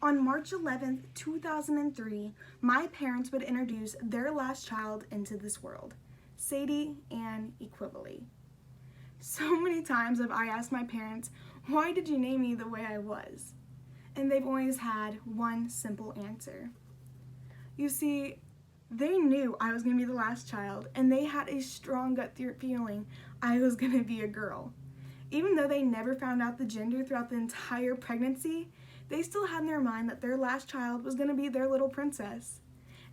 On March 11th, 2003, my parents would introduce their last child into this world, Sadie Ann Equivally. So many times have I asked my parents, why did you name me the way I was? And they've always had one simple answer. You see, they knew I was going to be the last child, and they had a strong gut feeling I was going to be a girl. Even though they never found out the gender throughout the entire pregnancy, they still had in their mind that their last child was going to be their little princess.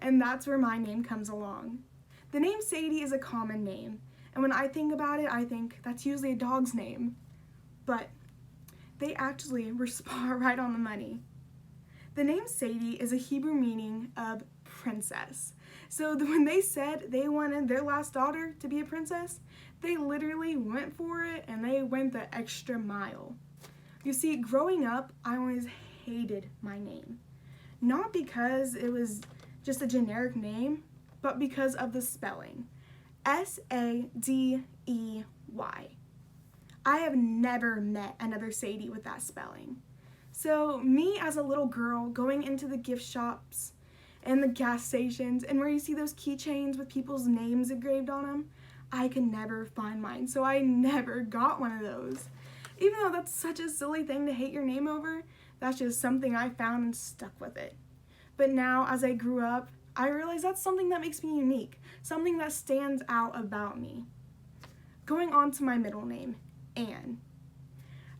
And that's where my name comes along. The name Sadie is a common name, and when I think about it, I think that's usually a dog's name. But they actually were spot right on the money. The name Sadie is a Hebrew meaning of princess. So when they said they wanted their last daughter to be a princess, they literally went for it and they went the extra mile. You see, growing up, I always hated my name. Not because it was just a generic name, but because of the spelling. S-A-D-E-Y. I have never met another Sadie with that spelling. So me as a little girl going into the gift shops and the gas stations and where you see those keychains with people's names engraved on them, I could never find mine, so I never got one of those. Even though that's such a silly thing to hate your name over, that's just something I found and stuck with it. But now, as I grew up, I realized that's something that makes me unique, something that stands out about me. Going on to my middle name, Ann.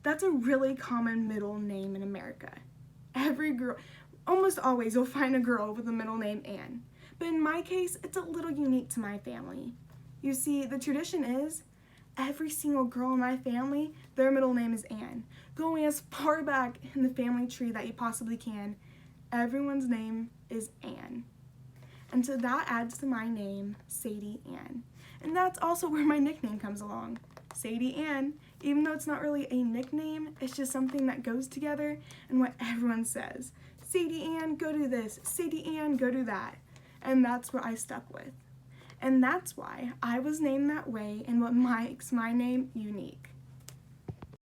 That's a really common middle name in America. Every girl, almost always you'll find a girl with a middle name Ann. But in my case, it's a little unique to my family. You see, the tradition is every single girl in my family, their middle name is Ann. Going as far back in the family tree that you possibly can, everyone's name is Ann. And so that adds to my name, Sadie Ann. And that's also where my nickname comes along, Sadie Ann. Even though it's not really a nickname, it's just something that goes together and what everyone says. Sadie Ann, go do this. Sadie Ann, go do that. And that's what I stuck with. And that's why I was named that way and what makes my name unique.